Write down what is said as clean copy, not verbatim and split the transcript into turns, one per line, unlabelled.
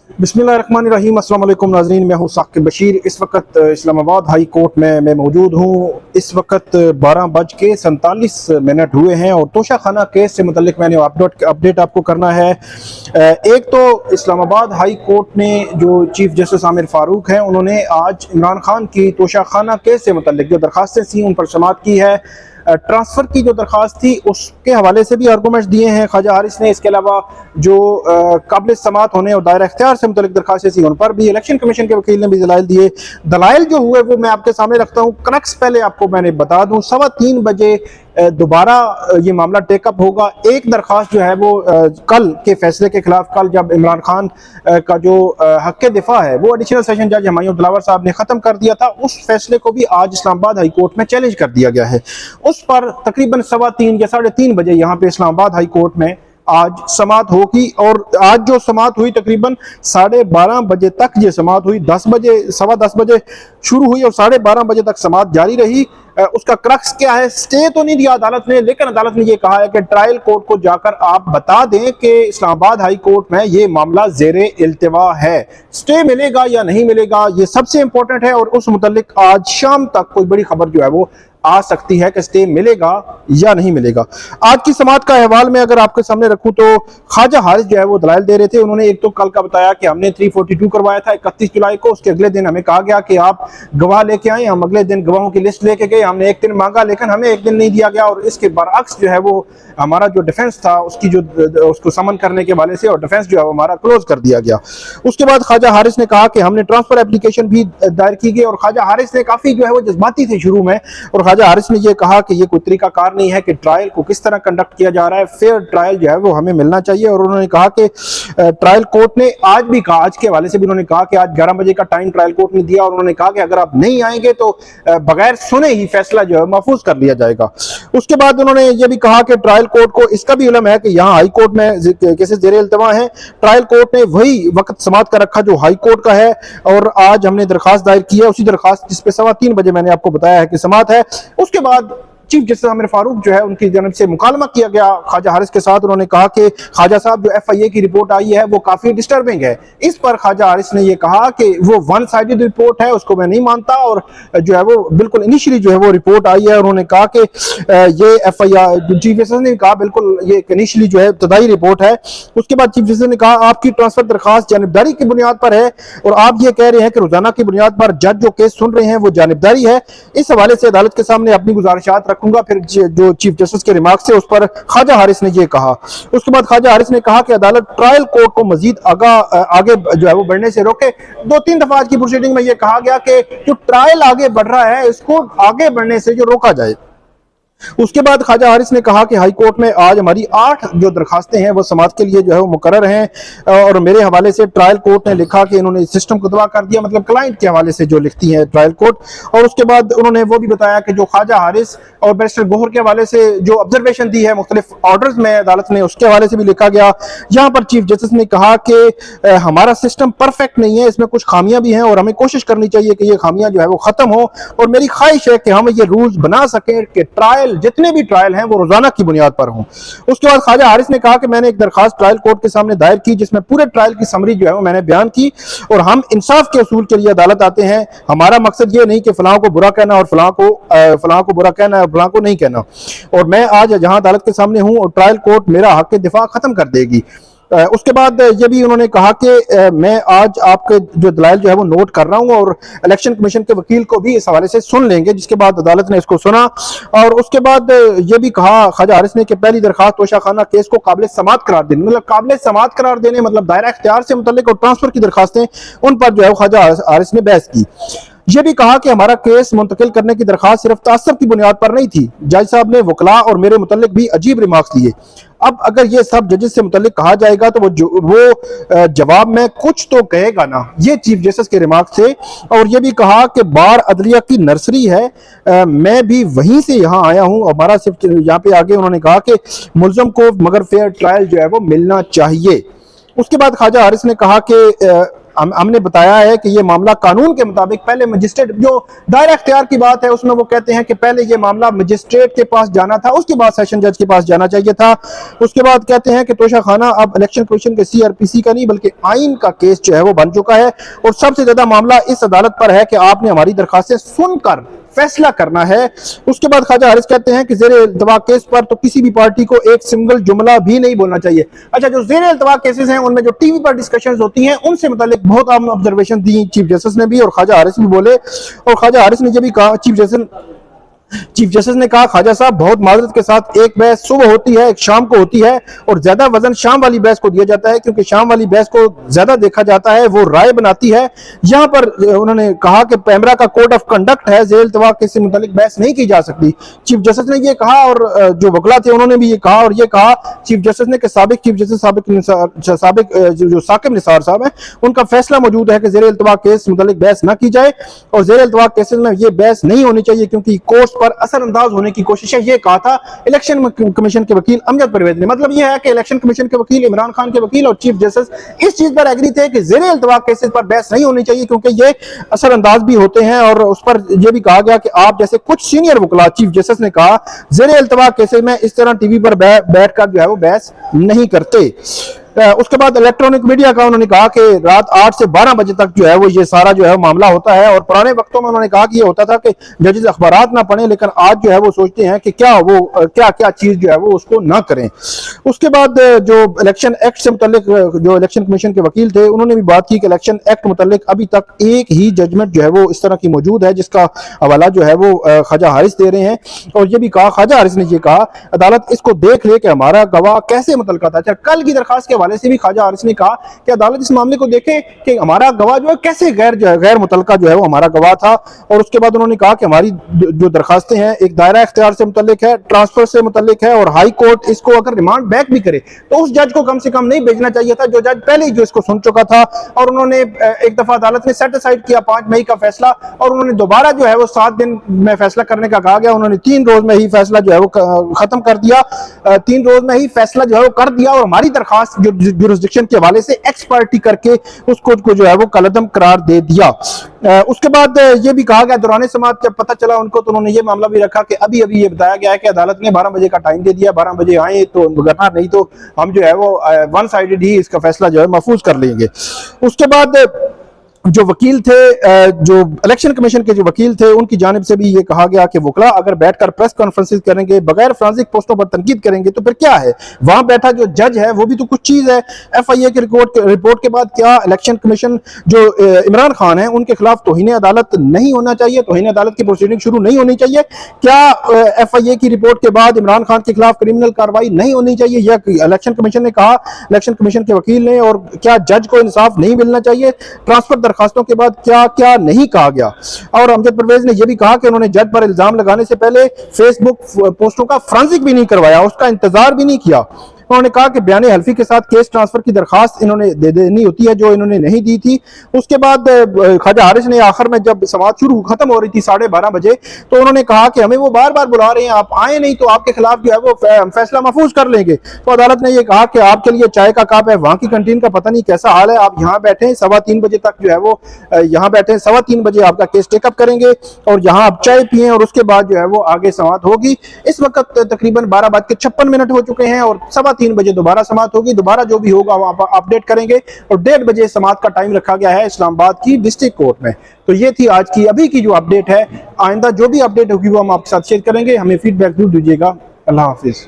बिस्मिल्लाहिर्रहमानिर्रहीम। अस्सलाम वालेकुम नाज़रीन, मैं हूँ साकिब बशीर। इस वक्त इस्लामाबाद हाई कोर्ट में मैं मौजूद हूँ। इस वक्त 12:47 हुए हैं और तोशा खाना केस से मुतल्लिक मैंने अपडेट आपको करना है। एक तो इस्लामाबाद हाई कोर्ट ने जो चीफ जस्टिस आमिर फारूक हैं, उन्होंने आज इमरान खान की तोशा खाना केस से मुतल्लिक जो दरखास्तें थी उन पर समाअत की है। ट्रांसफ़र की जो दरख्वास्त थी उसके हवाले से भी आर्गूमेंट्स दिए हैं ख्वाजा हारिस ने। इसके अलावा जो काबिल समाअत होने और दायरा इख्तियार से मुतल्लिक दरख्वास्तें थी उन पर भी इलेक्शन कमीशन के वकील ने भी दलाइल दिए। दलाइल जो हुए वो मैं आपके सामने रखता हूँ। कनक्स पहले आपको मैंने बता दूँ, 3:15 बजे दोबारा ये मामला टेकअप होगा। एक दरख्वास्त जो है वो कल के फैसले के खिलाफ, कल जब इमरान खान का जो हक दिफा है वो एडिशनल सेशन जज हुमायूं दिलावर साहब ने ख़त्म कर दिया था, उस फैसले को भी आज इस्लामाबाद हाई कोर्ट में चैलेंज कर दिया गया है। उस पर तकरीबन 3:15 या 3:30 बजे यहाँ पे इस्लामाबाद हाई कोर्ट में आज समाअत होगी। और आज जो समाअत हुई तकरीबन 12:30 बजे तक ये समाअत हुई। 10 बजे शुरू हुई और 12:30 बजे तक समाअत जारी रही। उसका क्रक्स क्या है? स्टे तो नहीं दिया अदालत ने, लेकिन अदालत ने यह कहा है कि ट्रायल कोर्ट को जाकर आप बता दें कि इस्लामाबाद हाई कोर्ट में ये मामला ज़ेरे इल्तिवा है। स्टे मिलेगा या नहीं मिलेगा ये सबसे इंपॉर्टेंट है और उस मुतल्लिक आज शाम तक कोई बड़ी खबर जो है वो आ सकती है कि स्टे मिलेगा या नहीं मिलेगा। आज की समाअत का अहवाल में अगर आपके सामने रखूं तो ख्वाजा हारिस जो है वो दलाइल दे रहे थे। उन्होंने एक तो कल का बताया कि हमने 342 करवाया था 31 जुलाई को। उसके अगले दिन हमें कहा गया कि आप गवाह लेके आए। हम अगले दिन गवाहों की लिस्ट लेके गए। हमने एक दिन मांगा लेकिन हमें एक दिन नहीं दिया गया और इसके बरअक्स जो है वो हमारा जो डिफेंस था उसकी जो उसको समन करने के वाले से और डिफेंस जो है वो हमारा क्लोज कर दिया गया। उसके बाद ख्वाजा हारिस ने कहा कि हमने ट्रांसफर एप्लीकेशन भी दायर की गई और ख्वाजा हारिस ने काफी जो है वो जज्बाती थे शुरू में। और ख्वाजा हारिस ने यह कहा कि यह कोई तरीकाकार नहीं है कि ट्रायल को किस तरह कंडक्ट किया जा रहा है, फेयर ट्रायल जो है वो हमें मिलना चाहिए। और उन्होंने कहा कि ट्रायल कोर्ट ने आज भी कहा, आज के हवाले से भी उन्होंने कहा कि आज 11 बजे का टाइम ट्रायल कोर्ट ने दिया और उन्होंने कहा कि अगर आप नहीं आएंगे तो बगैर सुने ही फैसला जो है महफूज कर लिया जाएगा। उसके बाद उन्होंने यह भी कहा कि ट्रायल कोर्ट को इसका भी इल्म है कि यहाँ हाई कोर्ट में केसेस ज़ेरे इल्तिवा हैं। ट्रायल कोर्ट ने वही वक्त समाअत का रखा जो हाई कोर्ट का है और आज हमने दरखास्त दायर की है, उसी दरखास्त जिस पे 3:15 बजे मैंने आपको बताया है कि समाअत है। उसके बाद चीफ जस्टिस आमिर फारूक जो है उनकी जानब से मुकालमा किया गया ख्वाजा हारिस के साथ। उन्होंने कहा कि ख्वाजा साहब जो FIA की रिपोर्ट आई है वो काफी डिस्टर्बिंग है। इस पर ख्वाजा हारिस ने यह कहा कि वो वन साइडेड रिपोर्ट है, उसको मैं नहीं मानता और जो है वो बिल्कुल इनिशियली जो है वो रिपोर्ट आई है। उन्होंने कहा कि ये FIA चीफ जस्टिस ने कहा बिल्कुल ये इनिशियली जो है इब्तदाई रिपोर्ट है। उसके बाद चीफ जस्टिस ने कहा आपकी ट्रांसफर दरखास्त जानिबदारी की बुनियाद पर है और आप ये कह रहे हैं कि रोजाना की बुनियाद पर जज जो केस सुन रहे हैं वो जानिबदारी है। इस हवाले से अदालत के सामने अपनी गुजारिशात रखूंगा। फिर जो चीफ जस्टिस के रिमार्क्स थे उस पर ख्वाजा हारिस ने यह कहा। उसके बाद ख्वाजा हारिस ने कहा कि अदालत ट्रायल कोर्ट को मजीद आगे जो है वो बढ़ने से रोके। 2-3 दफा आज की प्रोसीडिंग में यह कहा गया कि जो ट्रायल आगे बढ़ रहा है इसको आगे बढ़ने से जो रोका जाए। उसके बाद ख्वाजा हारिस ने कहा कि हाई कोर्ट में आज हमारी 8 जो दरखास्तें हैं वो समाअत के लिए जो है वो मुकर्रर हैं और मेरे हवाले से ट्रायल कोर्ट ने लिखा कि इन्होंने सिस्टम को तबाह कर दिया, मतलब क्लाइंट के हवाले से जो लिखती है ट्रायल कोर्ट। और उसके बाद उन्होंने वो भी बताया कि जो ख्वाजा हारिस और बैरिस्टर गोहर के हवाले से जो ऑब्जर्वेशन दी है मुख्तलिफ ऑर्डर्स में अदालत ने, उसके हवाले से भी लिखा गया। यहाँ पर चीफ जस्टिस ने कहा कि हमारा सिस्टम परफेक्ट नहीं है, इसमें कुछ खामियां भी हैं और हमें कोशिश करनी चाहिए कि ये खामियां जो है वो खत्म हो और मेरी ख्वाहिश है कि हम ये रूल्स बना सकें कि ट्रायल जितने भी ट्रायल हैं वो रोजाना की बुनियाद पर हों। उसके बाद ख्वाजा हारिस ने कहा कि मैंने एक दरखास्त ट्रायल कोर्ट के सामने दायर की जिसमें पूरे ट्रायल की समरी जो है वो मैंने बयान की और हम इंसाफ के उसूल के लिए अदालत आते हैं। हमारा मकसद ये नहीं कि फलां को बुरा कहना और फलां को बुरा कहना और फलां को नहीं कहना। और मैं आज जहां अदालत के सामने हूं और ट्रायल कोर्ट मेरा हक दिफा खत्म कर देगी। उसके बाद ये भी उन्होंने कहा कि मैं आज आपके जो दलाइल जो है वो नोट कर रहा हूं और इलेक्शन कमीशन के वकील को भी इस हवाले से सुन लेंगे, जिसके बाद अदालत ने इसको सुना। और उसके बाद ये भी कहा ख्वाजा हारिस ने कि पहली दरखास्त तोशा खाना केस को काबिल समाअत करार देने, मतलब काबिल समाअत करार देने मतलब दायरा इख्तियार से मुतल्लिक और ट्रांसफर की दरखास्तें उन पर जो है ख्वाजा हारिस ने बहस की। यह भी कहा कि हमारा केस मुंतकिल करने की दरखास्त सिर्फ तासब की बुनियाद पर नहीं थी। जज साहब ने वकला और मेरे मुतल्लिक भी अजीब रिमार्क्स दिए। अब अगर ये सब जजेस से मुतल्लिक कहा जाएगा तो वो जवाब में कुछ तो कहेगा ना, ये चीफ जस्टिस के रिमार्क्स थे। और ये भी कहा कि बार अदलिया की नर्सरी है, मैं भी वहीं से यहाँ आया हूँ। हमारा सिर्फ यहाँ पे आगे उन्होंने कहा कि मुल्ज़म को मगर फेयर ट्रायल जो है वो मिलना चाहिए। उसके बाद ख्वाजा हारिस ने कहा कि हमने बताया है कि ये मामला कानून के मुताबिक पहले मजिस्ट्रेट, जो दायरा इख्तियार की बात है उसमें वो कहते हैं कि पहले ये मामला मजिस्ट्रेट के पास जाना था, उसके बाद सेशन जज के पास जाना चाहिए था। उसके बाद कहते हैं कि तोशा खाना अब इलेक्शन कमीशन के CRPC का नहीं बल्कि आइन का केस जो है वो बन चुका है और सबसे ज्यादा मामला इस अदालत पर है कि आपने हमारी दरखास्तें सुनकर फैसला करना है। उसके बाद ख्वाजा हारिस कहते हैं कि ज़ेरे इल्तवा केस पर तो किसी भी पार्टी को एक सिंगल जुमला भी नहीं बोलना चाहिए। अच्छा, जो ज़ेरे इल्तवा केसेस हैं उनमें जो टीवी पर डिस्कशंस होती हैं उनसे मुतालिक बहुत अहम ऑब्जर्वेशन दी चीफ जस्टिस ने भी और ख्वाजा हारिस भी बोले। और ख्वाजा हारिस ने ये भी कहा, चीफ जस्टिस ने कहा, ख्वाजा साहब बहुत माजरत के साथ एक बहस सुबह होती है, एक शाम को होती है और ज्यादा वजन शाम वाली बहस को दिया जाता है क्योंकि शाम वाली बहस को ज्यादा देखा जाता है, वो राय बनाती है। यहाँ पर उन्होंने कहा कि पैमरा का कोड ऑफ कंडक्ट है, जेल तवा के से मुतालिक बहस नहीं की जा सकती। चीफ जस्टिस ने ये कहा और जो वकला थे उन्होंने भी ये कहा और ये कहा चीफ जस्टिस ने कि साबिक चीफ जस्टिस साबिक जो साकिब निसार साहब हैं उनका फैसला मौजूद है कि जेर इल्तवा केस मुतालिक बहस न की जाए और जेर इल्तवा केसेस में ये बहस नहीं होनी चाहिए क्योंकि कोर्ट पर असरअंदाज होने की कोशिश है। ये कहा था इलेक्शन कमीशन के वकील अमजद परवेज ने। मतलब ये है कि इलेक्शन कमीशन के वकील, इमरान खान के वकील और चीफ जस्टिस इस चीज पर एग्री थे कि ज़ेरे इल्तवा केसेस पर बहस नहीं होनी चाहिए क्योंकि ये असरअंदाज भी होते हैं और उस पर यह भी कहा गया कि आप जैसे कुछ सीनियर वकला, चीफ जस्टिस ने कहा, ज़ेरे इल्तवा केसेस में इस तरह टीवी पर बैठकर जो है वो बहस नहीं करते। उसके बाद इलेक्ट्रॉनिक मीडिया का उन्होंने कहा कि रात 8 से 12 बजे तक जो है वो ये सारा जो है मामला होता है और पुराने वक्तों में उन्होंने कहा कि ये होता था कि जजेस अखबारात ना पढ़ें लेकिन आज जो है वो सोचते हैं कि क्या चीज जो है वो उसको ना करें। उसके बाद जो इलेक्शन एक्ट से मुतालिक जो इलेक्शन कमीशन के वकील थे उन्होंने भी बात की कि इलेक्शन एक्ट मुतालिक अभी तक एक ही जजमेंट जो है वो इस तरह की मौजूद है जिसका हवाला जो है वो ख्वाजा हारिस दे रहे हैं और ये भी कहा, ख्वाजा हारिस ने ये कहा अदालत इसको देख ले कि हमारा गवाह कैसे मुतलका था। कल की दरखास्त के हवाले से भी ख्वाजा हारिस ने कहा कि अदालत इस मामले को देखे कि हमारा गवाह जो है कैसे गैर मुतलका जो है वो हमारा गवाह था। और उसके बाद उन्होंने कहा कि हमारी जो दरखास्तें हैं एक दायरा इख्तियार से मुतल्लिक है, ट्रांसफर से मुतल्लिक है और हाई कोर्ट इसको अगर रिमांड बैक भी करे तो उस जज को कम से कम नहीं भेजना चाहिए था जो जज पहले ही जो इसको सुन चुका था। और उन्होंने एक दफा अदालत ने सेट असाइड किया 5 मई का फैसला और उन्होंने दोबारा जो है वो 7 दिन में फैसला करने का कहा गया। उन्होंने 3 रोज में ही फैसला जो है वो खत्म कर दिया, 3 रोज में ही फैसला जो है वो कर दिया और हमारी दरखास्त जो जुरिस्डिक्शन के हवाले से एक्स पार्टी करके उसको जो है वो कलअदम करार दे दिया। उसके बाद ये भी कहा गया दौरान समाअत जब पता चला उनको तो उन्होंने ये मामला भी रखा कि अभी ये बताया गया है कि अदालत ने 12 बजे का टाइम दे दिया, 12 बजे आए तो वरना नहीं तो हम जो है वो वन साइडेड ही इसका फैसला जो है महफूज कर लेंगे। उसके बाद जो वकील थे, जो इलेक्शन कमीशन के जो वकील थे उनकी जानिब से भी ये कहा गया कि वकला अगर बैठकर प्रेस कॉन्फ्रेंसेस करेंगे, बगैर फ्रांसिक पोस्टों पर तनकीद करेंगे तो फिर क्या है, वहां बैठा जो जज है वो भी तो कुछ चीज है। FIA की रिपोर्ट के बाद क्या इलेक्शन कमीशन जो इमरान खान है उनके खिलाफ तौहीन अदालत नहीं होना चाहिए, तौहीन अदालत की प्रोसीडिंग शुरू नहीं होनी चाहिए? क्या FIA की रिपोर्ट के बाद इमरान खान के खिलाफ क्रिमिनल कार्रवाई नहीं होनी चाहिए? यह इलेक्शन कमीशन ने कहा, इलेक्शन कमीशन के वकील ने। और क्या जज को इंसाफ नहीं मिलना चाहिए? ट्रांसफर दरखास्तों के बाद क्या क्या नहीं कहा गया? और अमजद परवेज ने यह भी कहा कि उन्होंने जज पर इल्जाम लगाने से पहले फेसबुक पोस्टों का फ्रांसिक भी नहीं करवाया, उसका इंतजार भी नहीं किया। उन्होंने कहा कि बयान हल्फी के साथ केस ट्रांसफर की दरखास्त इन्होंने दे देनी होती है जो इन्होंने नहीं दी थी। उसके बाद ख्वाजा हारिस ने आखिर में जब समाअत शुरू खत्म हो रही थी 12:30 बजे तो उन्होंने कहा कि हमें वो बार बार बुला रहे हैं, आप आए नहीं तो आपके खिलाफ जो है वो फैसला महफूज कर लेंगे। तो अदालत ने यह कहा कि आपके लिए चाय का कप है, वहां की कैंटीन का पता नहीं कैसा हाल है, आप यहाँ बैठे 3:15 बजे तक जो है वो यहाँ बैठे 3:15 बजे आपका केस टेकअप करेंगे और यहाँ आप चाय पिए और उसके बाद जो है वो आगे समाअत होगी। इस वक्त तकरीबन 12:56 हो चुके हैं और 3:15 बजे दोबारा समाअत होगी। दोबारा जो भी होगा वहां अपडेट करेंगे और 1:30 बजे समाअत का टाइम रखा गया है इस्लामाबाद की डिस्ट्रिक्ट कोर्ट में। तो ये थी आज की अभी की जो अपडेट है। आइंदा जो भी अपडेट होगी वो हम आपके साथ शेयर करेंगे। हमें फीडबैक जरूर दीजिएगा। अल्लाह हाफिज।